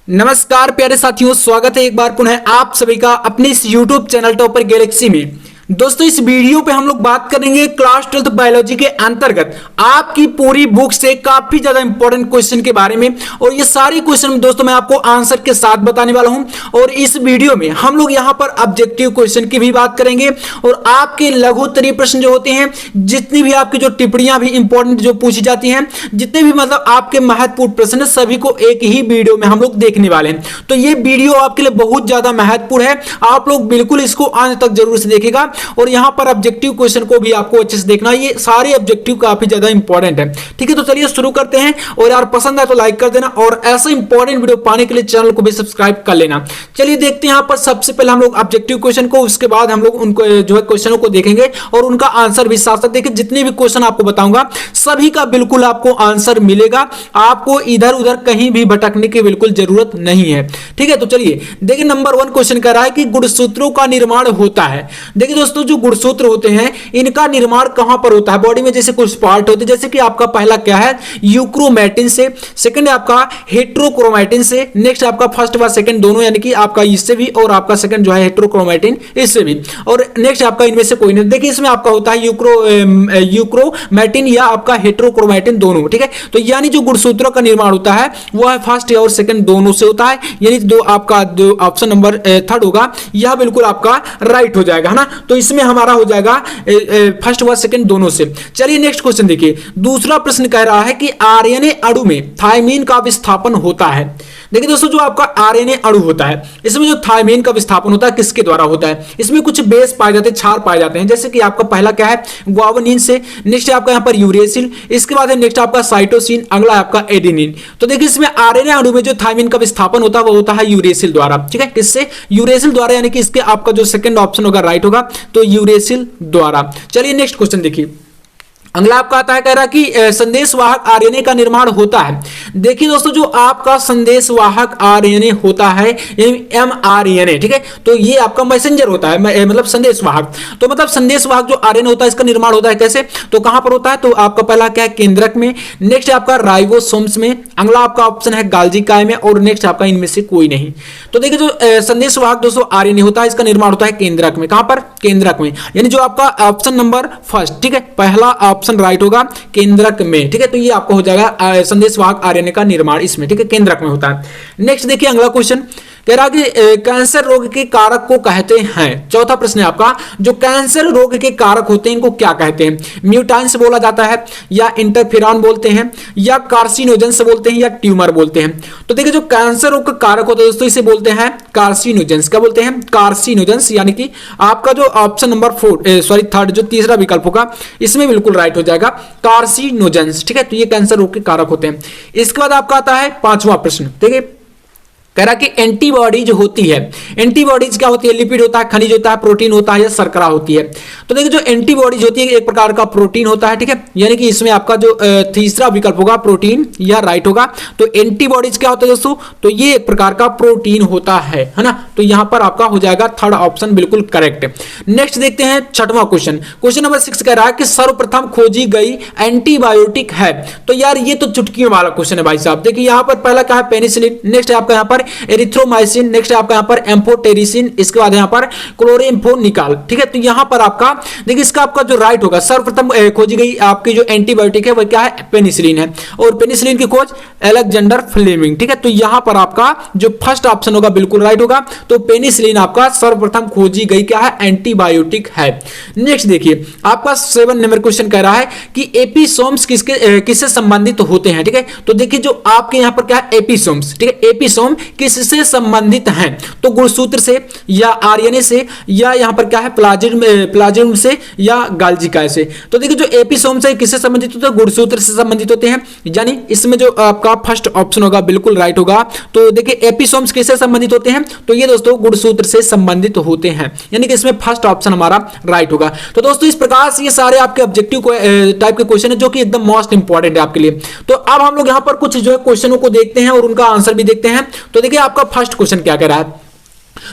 नमस्कार प्यारे साथियों, स्वागत है एक बार पुनः आप सभी का अपने इस YouTube चैनल टॉपर गैलेक्सी में। दोस्तों, इस वीडियो पे हम लोग बात करेंगे क्लास 12th बायोलॉजी के अंतर्गत आपकी पूरी बुक से काफी ज्यादा इंपॉर्टेंट क्वेश्चन के बारे में। और ये सारे क्वेश्चन दोस्तों मैं आपको आंसर के साथ बताने वाला हूं। और इस वीडियो में हम लोग यहां पर ऑब्जेक्टिव क्वेश्चन की भी बात करेंगे और आपके लघु उत्तरीय प्रश्न जो होते हैं, जितनी भी आपकी जो टिप्पणियां भी इंपॉर्टेंट जो पूछी जाती हैं, जितने भी मतलब आपके महत्वपूर्ण प्रश्न है, सभी को एक ही वीडियो में हम लोग देखने वाले हैं। तो ये वीडियो आपके लिए बहुत ज्यादा महत्वपूर्ण है, आप लोग बिल्कुल इसको अंत तक जरूर से देखिएगा। और यहां पर ऑब्जेक्टिव क्वेश्चन को भी आपको अच्छे से देखना है, ये सारे ऑब्जेक्टिव काफी ज्यादा इंपॉर्टेंट है। ठीक है, तो चलिए शुरू करते हैं। और यार पसंद आए तो लाइक कर देना और ऐसे इंपॉर्टेंट वीडियो पाने के लिए चैनल को भी सब्सक्राइब कर लेना। चलिए देखते हैं यहां पर सबसे पहले हम लोग ऑब्जेक्टिव क्वेश्चन को, उसके बाद हम लोग उनको जो है क्वेश्चनों को देखेंगे और उनका आंसर भी साथ साथ देखिए। जितने भी क्वेश्चन आपको बताऊंगा सभी का बिल्कुल आपको आंसर मिलेगा, आपको इधर उधर कहीं भी भटकने की बिल्कुल जरूरत नहीं है। ठीक है, तो चलिए देखिए नंबर 1 क्वेश्चन कह रहा है कि गुणसूत्रों का निर्माण होता है। देखिए दोस्तों, जो गुणसूत्र होते हैं इनका निर्माण कहां पर होता है? बॉडी में जैसे कुछ पार्ट होते हैं, जैसे कि आपका पहला क्या है, यूक्रोमैटिन से, सेकंड है आपका हेट्रोक्रोमैटिन से, नेक्स्ट आपका फर्स्ट व सेकंड दोनों यानी कि आपका इससे भी और आपका सेकंड जो है हेट्रोक्रोमैटिन इससे भी, और नेक्स्ट आपका इनमें से कोई नहीं। देखिए इसमें आपका होता है यूक्रोमैटिन या आपका हेट्रोक्रोमैटिन दोनों। ठीक है, तो यानी जो गुणसूत्रों का निर्माण होता है वो है फर्स्ट और सेकंड दोनों से होता है, यानी दो आपका जो ऑप्शन नंबर 3 होगा यह बिल्कुल आपका राइट हो जाएगा, है ना। तो इसमें हमारा हो जाएगा फर्स्ट व सेकंड दोनों से। चलिए नेक्स्ट क्वेश्चन देखिए। दूसरा प्रश्न कह रहा है कि आरएनए अणु में थायमीन का विस्थापन होता है। देखिए दोस्तों, जो आपका आरएनए अणु होता है इसमें जो थायमीन का विस्थापन होता है किसके द्वारा होता है? इसमें कुछ बेस पाए जाते हैं, क्षार पाए जाते हैं, जैसे कि आपका पहला क्या है, ग्वानिन से, नेक्स्ट है आपका यहाँ पर यूरेसिल, इसके बाद है नेक्स्ट आपका साइटोसिन, अगला आपका एडेनिन। तो देखिए इसमें आरएनए अणु में जो थायमीन का विस्थापन होता है वो होता है यूरेसिल द्वारा। ठीक है, किससे? यूरेसिल द्वारा, यानी कि इसके आपका जो सेकंड ऑप्शन होगा राइट होगा, तो यूरेसिल द्वारा। चलिए नेक्स्ट क्वेश्चन देखिए। अगला आपका आता है, कह रहा कि संदेशवाहक आरएनए का निर्माण होता है। देखिए दोस्तों, जो आपका संदेशवाहक आरएनए होता है एमआरएनए, ठीक है, तो ये आपका मैसेंजर होता है, मतलब संदेशवाहक। तो मतलब संदेशवाहक जो आरएनए होता है इसका निर्माण होता है कैसे? तो कहां पर होता है? तो आपका पहला क्या है, केंद्रक में, नेक्स्ट आपका राइबोसोम्स में, अगला आपका ऑप्शन है गाल्गी काय में, और नेक्स्ट आपका इनमें से कोई नहीं। तो देखिए जो संदेशवाहक दोस्तों आरएनए होता है इसका निर्माण होता है केंद्रक में। कहां पर? केंद्रक में, यानी जो आपका ऑप्शन नंबर फर्स्ट, ठीक है, पहला ऑप्शन राइट होगा केंद्रक में। ठीक है, तो ये आपको हो जाएगा संदेशवाहक आरएनए का निर्माण इसमें, ठीक है, केंद्रक में होता है। नेक्स्ट देखिए अगला क्वेश्चन कह रहा कि कैंसर रोग के कारक को कहते हैं। चौथा प्रश्न है आपका, जो कैंसर रोग के कारक होते हैं इनको क्या कहते हैं? म्यूटांस बोला जाता है, या इंटरफेरॉन बोलते हैं, या कार्सिनोजेंस बोलते हैं, या ट्यूमर बोलते हैं। तो देखिए जो कैंसर रोग का कारक होता है दोस्तों इसे बोलते हैं कार्सिनोजेंस। क्या बोलते हैं? कार्सिनोजेंस, यानी कि आपका जो ऑप्शन नंबर 3 जो तीसरा विकल्प होगा इसमें बिल्कुल राइट हो जाएगा, कार्सिनोजेंस। ठीक है, तो ये कैंसर रोग के कारक होते हैं। इसके बाद आपका आता है 5वां प्रश्न। देखिए कह रहा कि एंटीबॉडीज होती है। एंटीबॉडीज क्या होती है? लिपिड होता है, खनिज होता है, प्रोटीन होता है, या शर्करा होती है। तो देखिए जो एंटीबॉडीज होती है एक प्रकार का प्रोटीन होता है। ठीक है, यानी कि इसमें आपका जो तीसरा विकल्प होगा प्रोटीन, यह राइट होगा। तो एंटीबॉडीज क्या होता है दोस्तों? तो ये एक प्रकार का प्रोटीन होता है ना। तो यहां पर आपका हो जाएगा 3rd ऑप्शन बिल्कुल करेक्ट। नेक्स्ट देखते हैं 6वां क्वेश्चन। क्वेश्चन नंबर 6 कह रहा है कि सर्वप्रथम खोजी गई एंटीबायोटिक है। तो यार ये तो चुटकियों वाला क्वेश्चन है भाई साहब। देखिए यहां पर पहला क्या है, पेनिसिलिन, नेक्स्ट है आपका यहां पर एरिथ्रोमाइसिन, नेक्स्ट है आपका यहां पर एम्फोटेरिसिन, इसके बाद यहां पर क्लोरेम्फोनिकाल। ठीक है, तो यहां पर आपका देखिए इसका आपका जो राइट होगा, सर्वप्रथम खोजी गई आपकी जो एंटीबायोटिक है वह क्या है? पेनिसिलिन है, और पेनिसिलिन की खोज अलेक्जेंडर फ्लेमिंग। ठीक है, तो यहां पर आपका जो फर्स्ट ऑप्शन होगा बिल्कुल राइट होगा। तो पेनिसिलिन आपका सर्वप्रथम खोजी गई क्या है? एंटीबायोटिक है। नेक्स्ट देखिए आपका 7 नंबर क्वेश्चन कह रहा है कि एपिसोम्स किससे संबंधित होते हैं। ठीक है, तो देखिए जो आपके यहां पर क्या है, एपिसोम्स। ठीक है, एपिसोम किससे संबंधित हैं? तो गुणसूत्र से, या आरएनए से, या यहां पर क्या है प्लाज्म से, या गाल्गी काय से। तो देखिए जो एपिसोम्स है किससे संबंधित होते हैं? गुणसूत्र से संबंधित होते हैं, यानी इसमें जो आपका फर्स्ट ऑप्शन होगा बिल्कुल राइट होगा। तो देखिए एपिसोम्स किससे संबंधित होते हैं? तो ये दोस्तों गुणसूत्र से संबंधित होते हैं, यानी कि इसमें फर्स्ट ऑप्शन हमारा राइट होगा। तो दोस्तों इस प्रकार से ये सारे आपके ऑब्जेक्टिव टाइप के क्वेश्चन है जो कि एकदम मोस्ट इंपॉर्टेंट है आपके लिए। तो अब हम लोग यहां पर कुछ जो है क्वेश्चनों को देखते हैं और उनका आंसर भी देखते हैं। तो देखिए आपका फर्स्ट क्वेश्चन क्या कह रहा है।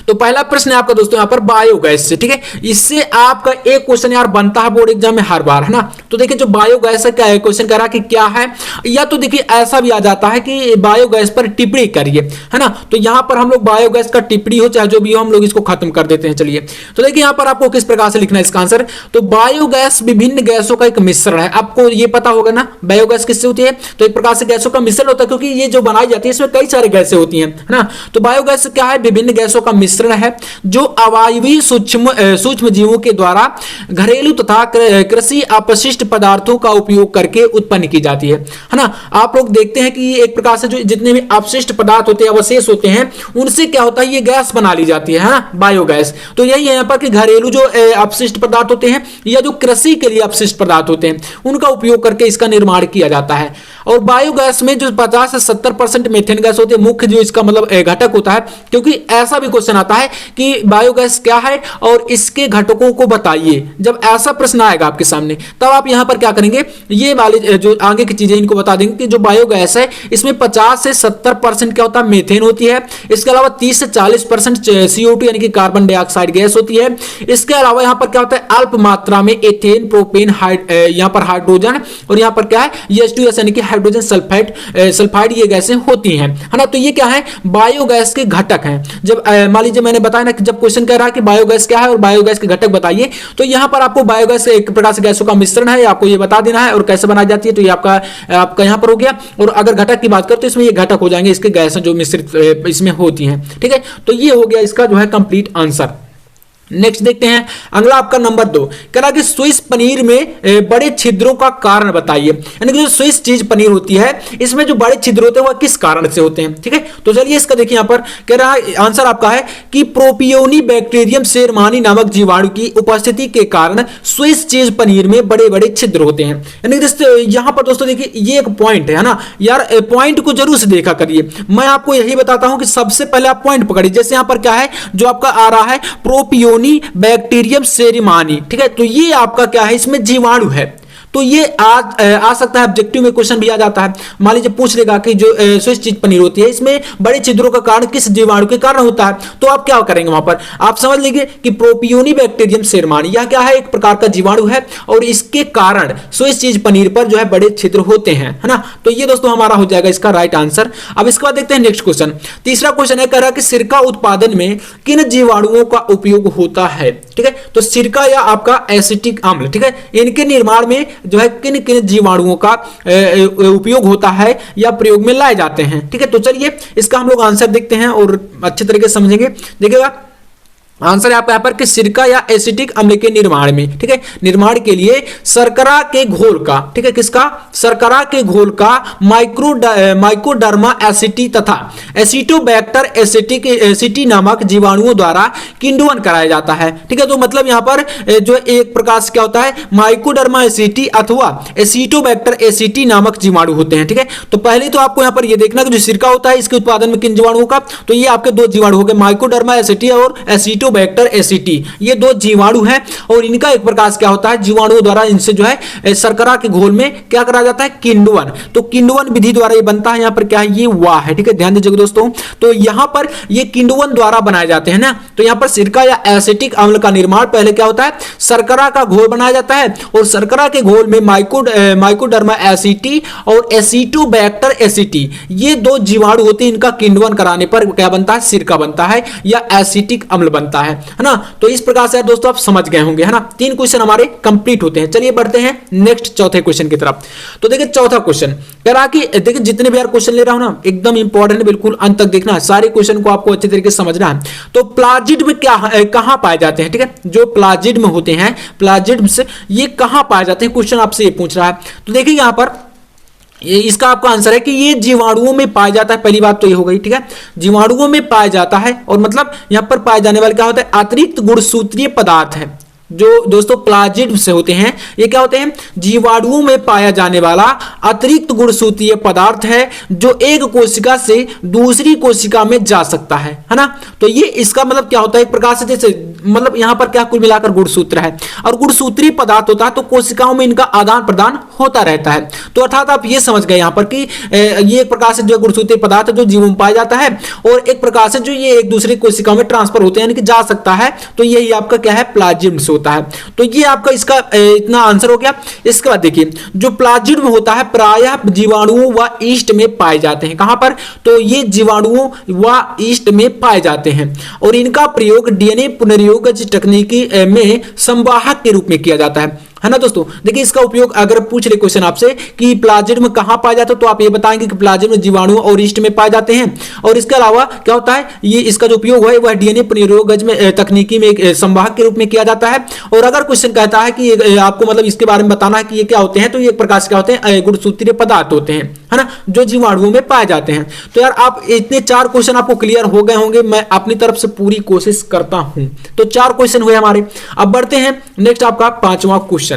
तो पहला प्रश्न है आपका दोस्तों यहाँ पर बायोगैस से, ठीक है। इससे आपका एक क्वेश्चन यार बनता है बोर्ड एग्जाम में हर बार, है ना। तो देखिए जो बायोगैस है क्या है, क्वेश्चन कह रहा कि क्या है, या तो देखिए ऐसा भी आ जाता है कि बायोगैस पर टिप्पणी करिए, है ना। तो यहाँ पर हम लोग बायोगैस का टिप्पणी हो चाहे जो भी हो हम लोग इसको खत्म कर देते हैं। चलिए तो देखिए यहाँ पर आपको किस प्रकार से लिखना है इसका आंसर। तो बायोगैस विभिन्न गैसों का एक मिश्रण है, आपको ये पता होगा ना बायोगैस किससे होती है, तो एक प्रकार से गैसों का मिश्रण होता है, क्योंकि ये जो बनाई जाती है इसमें कई सारी गैसें होती हैं, है ना। तो बायोगैस क्या है, विभिन्न गैसों का मिश्रण है जो अवायवीय सूक्ष्म जीवों के द्वारा घरेलू तथा कृषि अपशिष्ट पदार्थों का उपयोग करके उत्पन्न की जाती है ना। आप लोग देखते हैं कि एक प्रकार से जो जितने भी अपशिष्ट पदार्थ होते हैं, अवशेष होते हैं, उनसे क्या होता है, ये गैस बना ली जाती है ना, बायोगैस। तो यही है यहाँ पर कि घरेलू जो अपशिष्ट पदार्थ होते हैं या जो कृषि के लिए अपशिष्ट पदार्थ होते हैं उनका उपयोग करके इसका निर्माण किया जाता है। और बायोगैस में जो 50 से 70% मीथेन गैस होती है, मुख्य जो इसका मतलब घटक होता है, क्योंकि ऐसा भी क्वेश्चन आता है कि बायोगैस क्या है और इसके घटकों को बताइए। जब ऐसा प्रश्न आएगा आपके सामने तब आप यहां पर क्या करेंगे, ये वाले जो आगे की चीजें इनको बता देंगे कि जो बायोगैस है इसमें 50 से 70% क्या होता है, मीथेन होती है। इसके अलावा 30 से 40% CO2 यानी कि कार्बन डाइऑक्साइड गैस होती है। इसके अलावा यहां पर क्या होता है, अल्प मात्रा में एथेन, प्रोपेन, यहां पर हाइड्रोजन, और यहां पर क्या है H2S यानी कि हाइड्रोजन सल्फाइड ये गैसें होती हैं, है ना। तो ये क्या है, बायोगैस के घटक हैं। जब मान लीजिए मैंने बताया ना कि जब क्वेश्चन कह रहा है कि बायोगैस क्या है और बायोगैस के घटक बताइए, तो यहां पर आपको बायोगैस एक प्रकार से गैसों का मिश्रण है, आपको ये बता देना है और कैसे बनाई जाती है। तो ये आपका यहां पर हो गया। और अगर घटक की बात करें तो इसमें ये घटक हो जाएंगे इसके गैसें जो मिश्रित इसमें होती हैं, ठीक है। तो ये हो गया इसका जो है कंप्लीट आंसर। नेक्स्ट देखते हैं अगला आपका नंबर 2, कह रहा कि स्विस पनीर में बड़े छिद्रों का कारण बताइए। यानी कि जो स्विस चीज पनीर होती है इसमें जो बड़े छिद्र होते हैं वह किस कारण से होते हैं, ठीक है। तो चलिए इसका देखिए यहाँ पर कह रहा है आंसर आपका है कि प्रोपियोनी बैक्टीरियम शेरमानी नामक जीवाणु की उपस्थिति के कारण स्विस चीज पनीर में बड़े बड़े छिद्र होते हैं। यानी यहाँ पर दोस्तों देखिए ये एक पॉइंट है ना यार, पॉइंट को जरूर से देखा करिए। मैं आपको यही बताता हूं कि सबसे पहले आप पॉइंट पकड़िए। जैसे यहाँ पर क्या है जो आपका आ रहा है प्रोपियोनी बैक्टीरियम शेरमानी, ठीक है। तो ये आपका क्या है, इसमें जीवाणु है। तो ये आ सकता है ऑब्जेक्टिव में क्वेश्चन भी आ जाता है। मान लीजिए पूछ लेगा कि जो स्विस चीज पनीर होती है इसमें बड़े छिद्रों का कारण किस जीवाणु के कारण होता है, तो आप क्या करेंगे वहां पर आप समझ लीजिए कि प्रोपियोनी बैक्टीरियम शेरमानी यह क्या है, एक प्रकार का जीवाणु है और इसके कारण स्विस चीज पनीर पर जो है बड़े छिद्र होते हैं, है ना। तो ये दोस्तों हमारा हो जाएगा इसका राइट आंसर। अब इसके बाद देखते हैं नेक्स्ट क्वेश्चन। तीसरा क्वेश्चन है, कह रहा है कि सिरका उत्पादन में किन जीवाणुओं का उपयोग होता है, ठीक है। तो सिरका या आपका एसिटिक अम्ल, ठीक है, इनके निर्माण में जो है किन किन जीवाणुओं का उपयोग होता है या प्रयोग में लाए जाते हैं, ठीक है। तो चलिए इसका हम लोग आंसर देखते हैं और अच्छे तरीके से समझेंगे। देखिएगा आंसर है आपका यहाँ पर कि सिरका या एसिटिक अम्ल के निर्माण में, ठीक है, निर्माण के लिए शर्करा के घोल का, ठीक है, किसका, शर्करा के घोल का माइकोडर्मा एसिटी तथा एसिटोबैक्टर एसिटी नामक जीवाणुओं द्वारा किण्वन कराया जाता है, ठीक है। तो मतलब यहाँ पर जो एक प्रकार से क्या होता है, माइकोडर्मा एसिटी अथवा एसिटोबैक्टर एसिटी नामक जीवाणु होते हैं, ठीक है। तो पहले तो आपको यहाँ पर ये देखना कि जो सिरका होता है इसके उत्पादन में किन जीवाणुओं का, तो ये आपके दो जीवाणु हो गए, माइकोडर्मा एसिटी और एसिटोबैक्टर एसिटी, ये दो जीवाणु हैं और इनका एक प्रकार से क्या होता है, जीवाणुओं द्वारा इनसे जो है शर्करा के घोल में क्या करा जाता है, किण्वन। तो किण्वन विधि द्वारा ये बनता है। यहाँ पर क्या है, ये वाह है, ठीक है, ध्यान दीजिएगा दोस्तों। तो यहाँ पर ये किण्वन द्वारा बनाए जाते हैं ना। तो यहाँ पर सिरका या एसिटिक अम्ल का निर्माण पहले क्या होता है, शर्करा का घोल बनाया जाता है और शर्करा के घोल में माइकोडर्मा एसिटी और एसिटोबैक्टर एसिटी, ये दो जीवाणु होते हैं, इनका किण्वन कराने पर क्या बनता है, सिरका बनता है या एसिटिक अम्ल बनता है ना। तो इस प्रकार से दोस्तों आप समझ गए होंगे, है ना। 3 क्वेश्चन हमारे कंप्लीट होते हैं। चलिए बढ़ते हैं नेक्स्ट चौथे क्वेश्चन की तरफ। तो देखिए चौथा क्वेश्चन कह रहा कि देखिए जितने भी यार क्वेश्चन ले रहा हूं ना एकदम इंपॉर्टेंट है, बिल्कुल अंत तक देखना है, सारे क्वेश्चन को आपको अच्छे तरीके से समझना है। तो प्लाजिड में क्या कहां पाए जाते हैं, ठीक है, जो प्लाजिड में होते हैं, प्लाजिड से ये कहां पाए जाते हैं, क्वेश्चन आपसे ये पूछ रहा है। तो देखिए यहां पर इसका आपका आंसर है कि ये जीवाणुओं में पाया जाता है। पहली बात तो ये हो गई, ठीक है, जीवाणुओं में पाया जाता है और मतलब यहां पर पाए जाने वाले क्या होता है, अतिरिक्त गुणसूत्रीय पदार्थ है। जो दोस्तों प्लाजिड से होते हैं, ये क्या होते हैं, जीवाणुओं में पाया जाने वाला अतिरिक्त गुणसूत्रीय पदार्थ है जो एक कोशिका से दूसरी कोशिका में जा सकता है ना। तो ये इसका मतलब क्या होता है, एक प्रकार से जैसे मतलब यहाँ पर क्या कुल मिलाकर गुणसूत्र है और गुणसूत्रीय पदार्थ होता है तो कोशिकाओं में इनका आदान प्रदान होता रहता है। तो अर्थात आप ये समझ गए यहाँ पर कि ये एक प्रकार से जो गुणसूत्रीय पदार्थ जो जीवों में पाया जाता है और एक प्रकार से जो ये एक दूसरे कोशिकाओं में ट्रांसफर होते हैं यानी कि जा सकता है, तो यही आपका क्या है, प्लाज्मिड्स होता है। तो ये आपका इसका इतना आंसर हो गया। इसके बाद देखिए जो प्लाज्मिड होता है प्रायः जीवाणुओं व ईस्ट में पाए जाते हैं। कहां पर, तो ये जीवाणुओं व ईस्ट में पाए जाते हैं और इनका प्रयोग डीएनए पुनर्योगज तकनीकी में संवाहक के रूप में किया जाता है ना दोस्तों। देखिए इसका उपयोग अगर पूछ ले क्वेश्चन आपसे कि प्लाज्मिड कहां पाया जाता है तो आप ये बताएंगे कि प्लाज्मिड जीवाणु और ईस्ट में पाए जाते हैं। और इसके अलावा क्या होता है, ये इसका जो उपयोग है वह डीएनए पुनर्योगज में तकनीकी में एक संवाहक के रूप में किया जाता है। और अगर क्वेश्चन कहता है कि आपको मतलब इसके बारे में बताना है कि ये क्या होते हैं, तो ये एक प्रकार से क्या होते हैं, गुणसूत्रीय पदार्थ होते हैं, है ना, जो जीवाणुओं में पाए जाते हैं। तो यार आप इतने 4 क्वेश्चन आपको क्लियर हो गए होंगे, मैं अपनी तरफ से पूरी कोशिश करता हूं। तो 4 क्वेश्चन हुए हमारे। अब बढ़ते हैं नेक्स्ट आपका 5वां क्वेश्चन।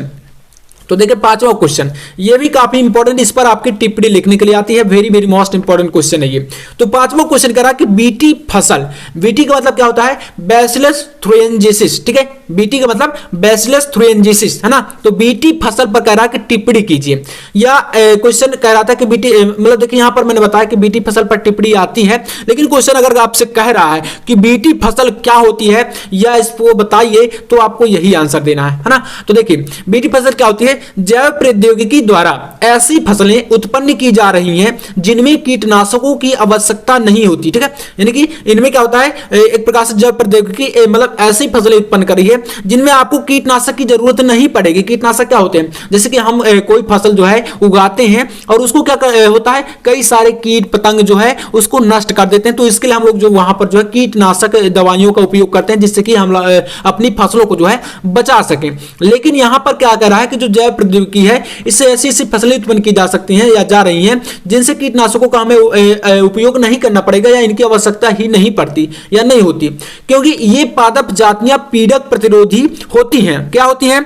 तो देखिए 5वां क्वेश्चन ये भी काफी इंपॉर्टेंट, इस पर आपकी टिप्पणी लिखने के लिए आती है, very very most important question है ये। तो 5वां क्वेश्चन करा कि बीटी फसल, बीटी का मतलब क्या होता है, बैसिलस थ्रोएंजिसिस, ठीक है, बीटी का मतलब बैसिलस थ्रोएंजिसिस, है ना। तो बीटी फसल पर कह रहा है कि टिप्पणी कीजिए, या क्वेश्चन कह रहा था कि बीटी मतलब देखिए यहां पर मैंने बताया कि बीटी फसल पर टिप्पणी आती है, लेकिन क्वेश्चन अगर आपसे कह रहा है कि बीटी फसल क्या होती है या इसको बताइए, तो आपको यही आंसर देना है ना। तो देखिए बीटी फसल क्या होती है, जैव प्रौद्योगिकी द्वारा ऐसी फसलें उत्पन्न की जा रही हैं जिनमें कीटनाशकों की आवश्यकता नहीं होती, ठीक है, यानी कि इनमें क्या होता है, एक प्रकार से जैव प्रौद्योगिकी मतलब ऐसी फसलें उत्पन्न कर रही है जिनमें आपको कीटनाशक की जरूरत नहीं पड़ेगी। कीटनाशक क्या होते हैं, जैसे कि हम कोई फसल जो है उगाते हैं और उसको क्या होता है, कई सारे कीट पतंग जो है उसको नष्ट कर देते हैं, तो इसके लिए हम लोग जो वहां पर जो है कीटनाशक दवाइयों का उपयोग करते हैं जिससे कि हम अपनी फसलों को जो है बचा सकें। लेकिन यहां पर क्या कर रहा है कि जो जैव प्रौद्योगिकी है इससे ऐसी ऐसी फसलें उत्पन्न की जा सकती हैं या जा रही हैं जिनसे कीटनाशकों का हमें उपयोग नहीं करना पड़ेगा या इनकी आवश्यकता ही नहीं पड़ती या नहीं होती, क्योंकि ये पादप जातियां पीड़क प्रतिरोधी होती हैं। क्या होती हैं,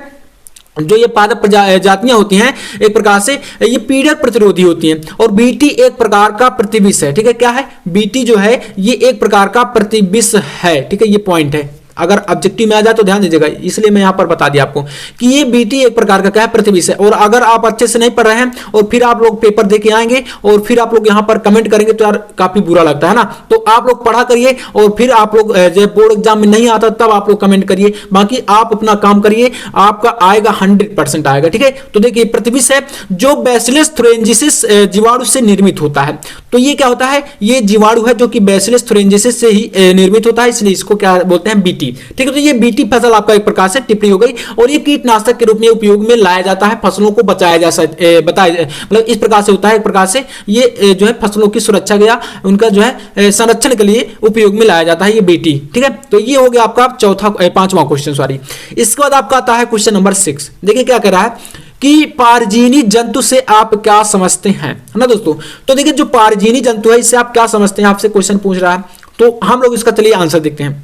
जो ये पादप जातियां होती हैं एक प्रकार से ये पीड़क प्रतिरोधी होती हैं। और बीटी एक प्रकार का प्रतिविष है, ठीक है, क्या है, बीटी जो है ये एक प्रकार का प्रतिविष है, ठीक है, ये पॉइंट है। अगर ऑब्जेक्टिव में आ जाए तो ध्यान दीजिएगा, इसलिए मैं यहां पर बता दिया आपको कि ये बीटी एक प्रकार का क्या है, प्रतिविष है। और अगर आप अच्छे से नहीं पढ़ रहे हैं और फिर आप लोग पेपर दे के आएंगे और फिर आप लोग यहां पर कमेंट करेंगे तो यार काफी बुरा लगता है ना। तो आप लोग पढ़ा करिए और फिर आप लोग जब बोर्ड एग्जाम में नहीं आता तब आप लोग कमेंट करिए, बाकी आप अपना काम करिए, आपका आएगा 100% आएगा, ठीक है। तो देखिए प्रतिविष है जो बैसिलस थ्रोएंजिसिस जीवाणु से निर्मित होता है। तो ये क्या होता है, ये जीवाणु है जो कि बैसिलस थ्रोएंजिसिस से ही निर्मित होता है, इसलिए इसको क्या बोलते हैं, बीटी, ठीक है। तो ये बीटी फसल आपका एक प्रकार से टिप्पणी हो गई और ये कीटनाशक के रूप में उपयोग में लाया जाता है, फसलों को बचाया जा बताया मतलब इस प्रकार से होता है, एक प्रकार से ये जो है फसलों की सुरक्षा या उनका जो है संरक्षण के लिए उपयोग में लाया जाता है ये बीटी, ठीक है। तो ये हो गया आपका 5वां क्वेश्चन, सॉरी। इसके बाद आपका आता है क्वेश्चन नंबर 6। देखिए क्या कह रहा है कि पारजीनी जंतु से आप क्या समझते हैं, है ना दोस्तों। तो देखिए जो पारजीनी जंतु है इससे आप क्या समझते हैं, आपसे क्वेश्चन पूछ रहा है, तो हम लोग इसका चलिए आंसर देखते हैं।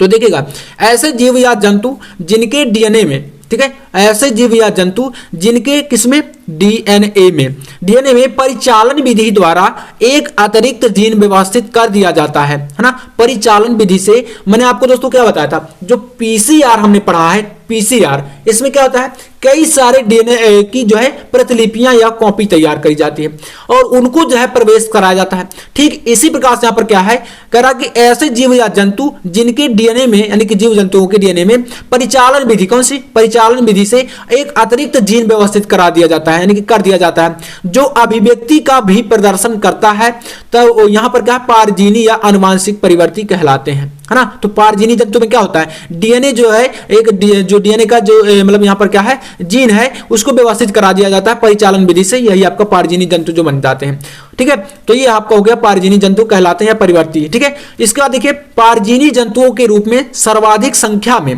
तो देखिएगा ऐसे जीव या जंतु जिनके डीएनए में, ठीक है, ऐसे जीव या जंतु जिनके किसमें, डीएनए में परिचालन विधि द्वारा एक अतिरिक्त जीन व्यवस्थित कर दिया जाता है ना। परिचालन विधि से मैंने आपको दोस्तों क्या बताया था, जो पीसीआर हमने पढ़ा है, पीसीआर, इसमें क्या होता है, कई सारे डीएनए की जो है प्रतिलिपियां या कॉपी तैयार करी जाती है और उनको जो है प्रवेश कराया जाता है। ठीक इसी प्रकार से यहां पर क्या है, कह रहा कि ऐसे जीव या जंतु जिनके डीएनए में, यानी कि जीव जंतुओं के डीएनए में परिचालन विधि, कौन सी, परिचालन विधि से एक अतिरिक्त जीन व्यवस्थित करा दिया जाता है, यानी कि कर दिया जाता है, जो अभिव्यक्ति का भी प्रदर्शन करता है। तो यहां पर क्या, पारजीनी या आनुवांशिक परिवर्ती कहलाते हैं, है ना। तो पारजीनी जंतु में क्या होता है, डीएनए जो है एक जो डीएनए का जो मतलब यहां पर क्या है, जीन है, उसको व्यवस्थित करा दिया जाता है परिचालन विधि से, यही आपका पारजीनी जंतु जो बन जाते हैं, ठीक है। तो ये आपका हो गया पारजीनी जंतु कहलाते हैं या परिवर्ती, ठीक है। इसके बाद देखिए पारजीनी जंतुओं के रूप में सर्वाधिक संख्या में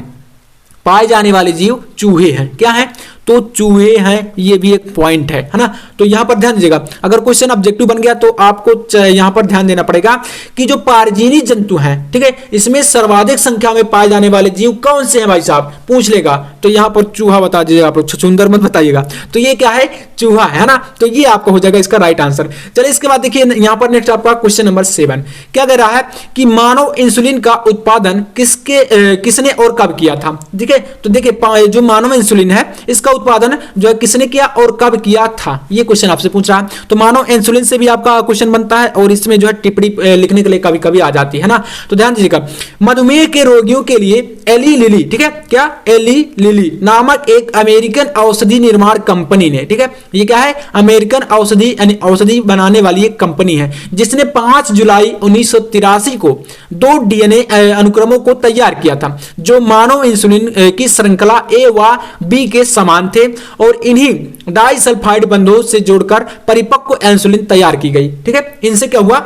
पाए जाने वाले जीव चूहे हैं। क्या है? तो चूहे हैं, ये भी एक पॉइंट है ना। तो यहां पर ध्यान दीजिएगा, अगर क्वेश्चन ऑब्जेक्टिव बन गया तो आपको यहां पर ध्यान देना पड़ेगा कि जो परजीवी जंतु हैं, ठीक है, इसमें सर्वाधिक संख्या में पाए जाने वाले जीव कौन से हैं भाई साहब, पूछ लेगा तो यहां पर चूहा बता दीजिएगा, आप लोग छछूंदर मत बताइएगा। तो ये क्या है? चूहा है ना। तो ये आपका हो जाएगा इसका राइट आंसर। चलिए इसके बाद देखिए यहां पर नेक्स्ट आपका क्वेश्चन नंबर 7 क्या कह रहा है कि मानव इंसुलिन का उत्पादन किसने और कब किया था। ठीक है, तो देखिए जो मानव इंसुलिन है इसका उत्पादन जो है किसने किया और कब किया था, ये क्वेश्चन आपसे पूछ रहा है। तो मानव इंसुलिन से भी आपका क्वेश्चन बनता है और इसमें जो है टिप्पणी लिखने के लिए कभी कभी आ जाती है ना। तो ध्यान दीजिएगा, मधुमेह के रोगियों के लिए एली लिली, ठीक है, क्या एली लिली नामक एक अमेरिकन औषधि निर्माण कंपनी ने, ठीक है, ये क्या है? अमेरिकन औषधि यानी औषधि बनाने वाली एक कंपनी है जिसने 5 जुलाई 1983 को 2 डीएनए अनुक्रमों को तैयार किया था जो मानव इंसुलिन की श्रृंखला ए व बी के समान थे और इन्हीं डाइसल्फाइड बंधों से जोड़कर परिपक्व इंसुलिन तैयार की गई। ठीक है, इनसे क्या हुआ?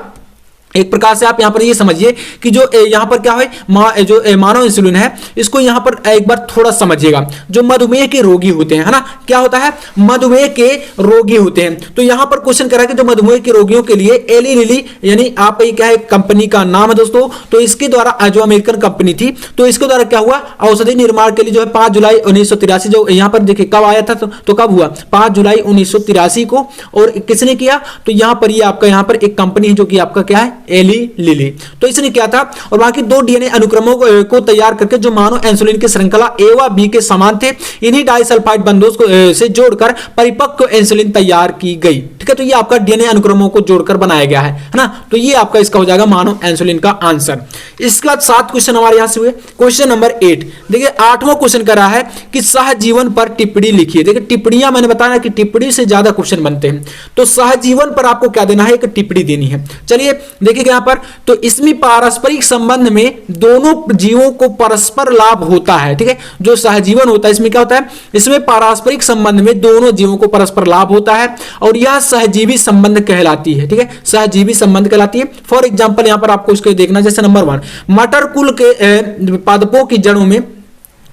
एक प्रकार से आप यहां पर ये समझिए कि जो यहां पर क्या है जो मानव इंसुलिन है इसको यहां पर एक बार थोड़ा समझिएगा। जो मधुमेह के रोगी होते हैं, है ना, क्या होता है? मधुमेह के रोगी होते हैं। तो यहां पर क्वेश्चन करा कि जो मधुमेह के रोगियों के लिए एली लिली यानी आप ये क्या है कंपनी का नाम है दोस्तों, तो इसके द्वारा जो अमेरिकन कंपनी थी तो इसके द्वारा क्या हुआ? औषधि निर्माण के लिए जो है 5 जुलाई 1983 जो यहां पर देखिए कब आया था तो कब हुआ? 5 जुलाई 1983 को। और किसने किया? तो यहां पर ये आपका यहां पर एक कंपनी है जो कि आपका क्या है? Eli Lilly. तो इसने क्या था और बाकी 2 डीएनए अनुक्रमों को तैयार करके जो मानव इंसुलिन की श्रृंखला ए व बी के समान थे इन्हीं डाइसल्फाइड बंधों से जोड़कर परिपक्व इंसुलिन तैयार की गई। ठीक है, तो ये आपका डीएनए अनुक्रमों को जोड़कर बनाया गया है ना। तो ये आपका इसका हो जाएगा मानव इंसुलिन का आंसर। इसके बाद 7 क्वेश्चन हमारे यहां से हुए। क्वेश्चन नंबर 8 देखिए 8वां क्वेश्चन कर रहा है कि सहजीवन पर टिप्पणी लिखिए। देखिए टिप्पणियां मैंने बताया कि टिप्पणी से ज्यादा क्वेश्चन बनते हैं, तो सहजीवन पर आपको क्या देना है? एक टिप्पणी देनी है। चलिए देखिए यहां पर तो इसमें पारस्परिक संबंध में दोनों जीवों को परस्पर लाभ होता है। ठीक है, जो सहजीवन होता है इसमें क्या होता है? इसमें पारस्परिक संबंध में दोनों जीवों को परस्पर लाभ होता है और यह सहजीवी संबंध कहलाती है। ठीक है, सहजीवी संबंध कहलाती है। फॉर एग्जांपल यहां पर आपको इसको देखना, जैसे नंबर 1 मटर कुल के पादपों की जड़ों में,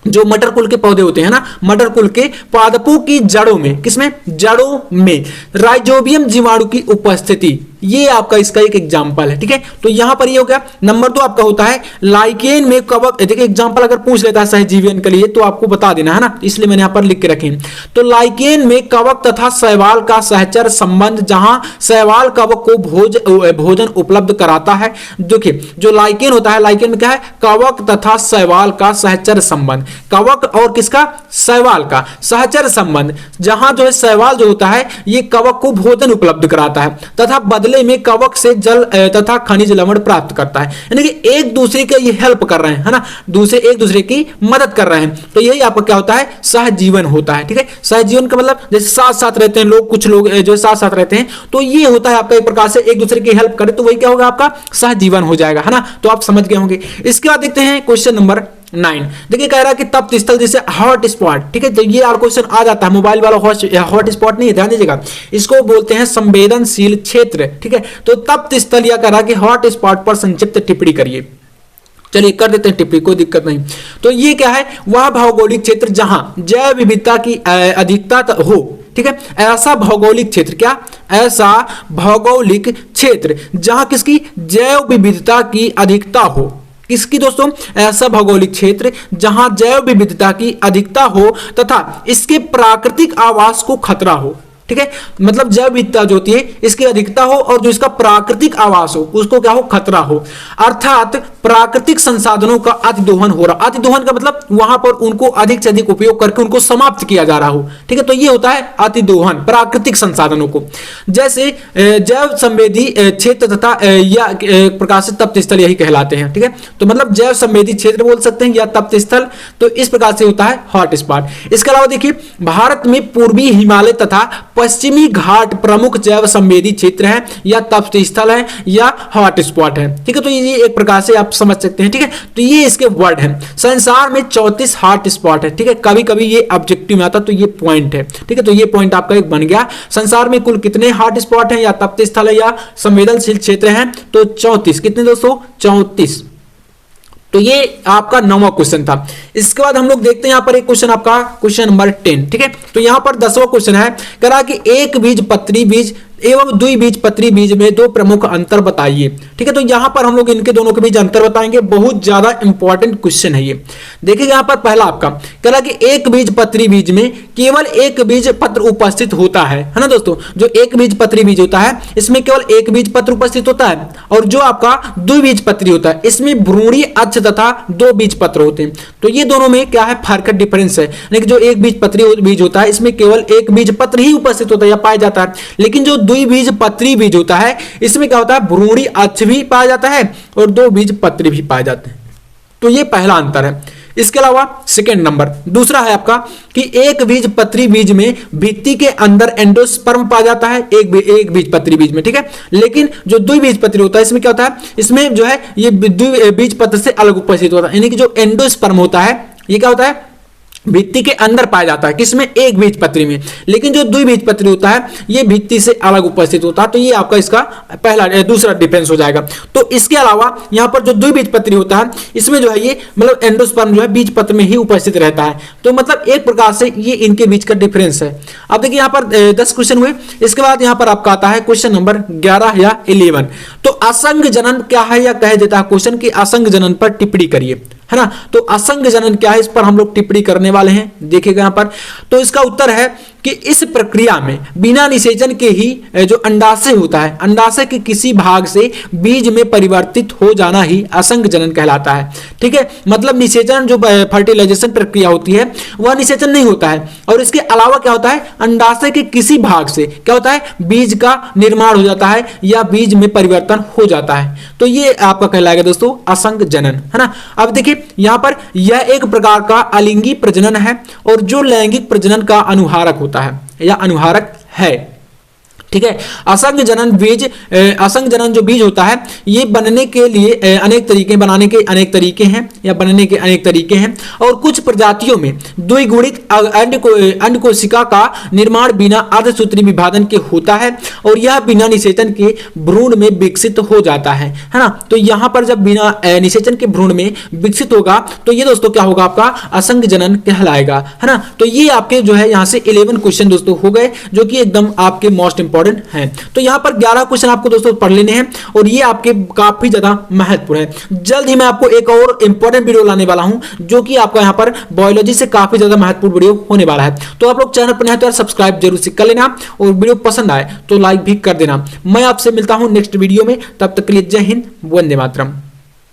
जो मटर कुल के पौधे होते हैं ना, मटर कुल के पादपों की जड़ों में, किसमें? जड़ों में राइजोबियम जीवाणु की उपस्थिति, ये आपका इसका एक एग्जांपल है। ठीक है, तो यहां पर ये हो गया। नंबर 2 आपका होता है लाइकेन में कवक। देखिए एग्जांपल अगर पूछ लेता है सहजीवन के लिए तो आपको बता देना है ना, इसलिए मैंने यहां पर लिख के रखे। तो लाइकेन में कवक तथा शैवाल का सहचर संबंध, जहां शैवाल कवक को भोजन उपलब्ध कराता है। देखिए जो लाइकेन होता है, लाइकेन में क्या है? कवक तथा शैवाल का सहचर संबंध, कवक और किसका? शैवाल का सहचर संबंध, जहां जो है शैवाल जो होता है ये कवक को भोजन उपलब्ध कराता है तथा बदले में कवक से जल तथा खनिज लवण प्राप्त करता है। यानी कि एक दूसरे के ये हेल्प कर रहे हैं, है ना, एक दूसरे की मदद कर रहे हैं। तो यही आपका क्या होता है? सहजीवन होता है। ठीक है, सहजीवन का मतलब जैसे साथ साथ रहते हैं लोग, कुछ लोग जो साथ साथ रहते हैं, तो ये होता है आपका एक प्रकार से एक दूसरे की हेल्प करे, तो वही क्या होगा? आपका सहजीवन हो जाएगा, है ना। तो आप समझ गए होंगे। इसके बाद देखते हैं क्वेश्चन नंबर 9। देखिए कह रहा है कि तप्त स्थल जैसे हॉट स्पॉट। ठीक है, तो ये और क्वेश्चन आ जाता है, मोबाइल वाला हॉट स्पॉट नहीं है, ध्यान दीजिएगा, इसको बोलते हैं संवेदनशील क्षेत्र। ठीक है, तो तप्त स्थल या कह रहा है कि हॉट स्पॉट पर संक्षिप्त टिप्पणी करिए। चलिए कर देते हैं टिप्पणी, कोई दिक्कत नहीं। तो ये क्या है? वह भौगोलिक क्षेत्र जहां जैव विविधता की अधिकता हो। ठीक है, ऐसा भौगोलिक क्षेत्र, क्या? ऐसा भौगोलिक क्षेत्र जहां किसकी? जैव विविधता की अधिकता हो। किसकी दोस्तों? ऐसा भौगोलिक क्षेत्र जहां जैव विविधता की अधिकता हो तथा इसके प्राकृतिक आवास को खतरा हो। ठीक है, मतलब जैव विविधता जो होती है इसकी अधिकता हो और जो इसका प्राकृतिक आवास हो उसको क्या हो? खतरा हो। अर्थात प्राकृतिक संसाधनों का अतिदोहन हो रहा। अतिदोहन का मतलब वहां पर उनको अधिक से अधिक उपयोग करके उनको समाप्त किया जा रहा हो। ठीक है, तो ये होता है अतिदोहन, प्राकृतिक संसाधनों को। जैसे जैव संवेदी क्षेत्र तथा या प्रकार से तप्त स्थल यही कहलाते हैं। ठीक है, तो मतलब जैव संवेदी क्षेत्र बोल सकते हैं या तप्त स्थल, तो इस प्रकार से होता है हॉट स्पॉट। इसके अलावा देखिए भारत में पूर्वी हिमालय तथा पश्चिमी घाट प्रमुख जैव संवेदी क्षेत्र है या तप्त स्थल है या हॉट स्पॉट है। ठीक है, तो ये एक प्रकार से आप समझ सकते हैं। ठीक है, तो ये इसके वर्ड है। संसार में 34 हॉट स्पॉट है। ठीक है, कभी कभी ये ऑब्जेक्टिव में आता तो ये पॉइंट है। ठीक है, तो ये पॉइंट आपका एक बन गया। संसार में कुल कितने हॉट स्पॉट है या तप्त स्थल है या संवेदनशील क्षेत्र है? तो 34। कितने दोस्तों? 34। तो ये आपका 9वां क्वेश्चन था। इसके बाद हम लोग देखते हैं यहाँ पर एक क्वेश्चन आपका क्वेश्चन नंबर 10। ठीक है, तो यहाँ पर 10वां क्वेश्चन है, कह रहा कि एक बीजपत्री बीज एवं द्विबीजपत्री बीज में दो प्रमुख अंतर बताइए। ठीक है, तो यहाँ पर हम लोग इनके दोनों के बीच अंतर बताएंगे। बहुत ज्यादा इंपॉर्टेंट क्वेश्चन है ये। देखिए यहाँ पर पहला आपका कह रहा कि एक बीजपत्री बीज में केवल एक बीज पत्र उपस्थित होता है ना दोस्तों। जो एक बीजपत्री बीज होता है इसमें केवल एक बीज पत्र उपस्थित होता है, और जो आपका द्विबीजपत्री होता है इसमें भ्रूणीय अक्ष तथा दो बीज पत्र होते हैं। तो ये दोनों में क्या है, फर्क डिफरेंस है। लेकिन जो एक बीजपत्री बीज होता है इसमें केवल एक बीज पत्र ही उपस्थित होता है या पाया जाता है, लेकिन जो द्विबीजपत्री बीज होता है इसमें क्या होता है, भ्रूणीय अक्ष भी पाया जाता है और दो बीज पत्र भी पाए जाते हैं। तो ये पहला अंतर है। इसके अलावा सेकेंड नंबर दूसरा है आपका कि एक बीजपत्री बीज में भित्ति के अंदर एंडोस्पर्म पाया जाता है एक बीजपत्री बीज में। ठीक है, लेकिन जो द्विबीजपत्री होता है इसमें क्या होता है, इसमें जो है ये बीजपत्र से अलग उपस्थित होता है। यानी कि जो एंडोस्पर्म होता है ये क्या होता है, भित्ति के अंदर पाया जाता है, किसमें, एक बीजपत्री में। लेकिन जो द्विबीजपत्री होता है ये भित्ति से अलग उपस्थित होता है। तो ये आपका इसका पहला दूसरा डिफरेंस हो जाएगा। तो इसके अलावा यहाँ पर जो द्विबीजपत्री होता है इसमें जो है ये मतलब एंडोस्पर्म जो है बीजपत्र में ही उपस्थित रहता है। तो मतलब एक प्रकार से ये इनके बीच का डिफरेंस है। अब देखिए यहाँ पर 10 क्वेश्चन हुए। इसके बाद यहाँ पर आपका आता है क्वेश्चन नंबर 11 या 11। तो असंग जनन क्या है, या कह देता है क्वेश्चन की असंग जनन पर टिप्पणी करिए, है ना। तो असंग जनन क्या है, इस पर हम लोग टिप्पणी करने वाले हैं। देखिएगा यहाँ पर, तो इसका उत्तर है कि इस प्रक्रिया में बिना निषेचन के ही जो अंडाशय होता है, अंडाशय के किसी भाग से बीज में परिवर्तित हो जाना ही असंग जनन कहलाता है। ठीक है, मतलब निषेचन जो फर्टिलाइजेशन प्रक्रिया होती है वह निषेचन नहीं होता है, और इसके अलावा क्या होता है, अंडाशय के किसी भाग से क्या होता है, बीज का निर्माण हो जाता है या बीज में परिवर्तन हो जाता है। तो ये आपका कहलाएगा दोस्तों असंग जनन, है ना। अब देखिए यहाँ पर यह एक प्रकार का अलिंगी प्रजनन है, और जो लैंगिक प्रजनन का अनुहारक होता है या अनुहारक है। ठीक है, असंग जनन जो बीज होता है ये बनने के लिए अनेक तरीके, बनाने के अनेक तरीके हैं या बनने के अनेक तरीके हैं, और कुछ प्रजातियों में द्विगुणित अंड कोशिका का निर्माण बिना अर्धसूत्री विभाजन के होता है, और यह बिना निषेचन के भ्रूण में विकसित हो जाता है ना। तो यहाँ पर जब बिना निषेचन के भ्रूण में विकसित होगा तो ये दोस्तों क्या होगा, आपका असंग जनन कहलाएगा, है ना। तो ये आपके जो है यहाँ से 11 क्वेश्चन दोस्तों हो गए, जो कि एकदम आपके मोस्ट इंपॉर्टेंट हैं। तो यहाँ पर 11 क्वेश्चन आपको दोस्तों पढ़ लेने हैं, और ये आपके काफी ज्यादा महत्वपूर्ण है। जल्द ही मैं आपको एक और इंपॉर्टेंट वीडियो लाने वाला हूं, जो कि आपका यहाँ पर बायोलॉजी से काफी ज्यादा महत्वपूर्ण वीडियो होने वाला है। तो आप लोग चैनल पर नए तो सब्सक्राइब जरूर से कर लेना, और वीडियो पसंद आए तो लाइक भी कर देना। मैं आपसे मिलता हूं नेक्स्ट वीडियो में, तब तक के लिए जय हिंद, वंदे मातरम।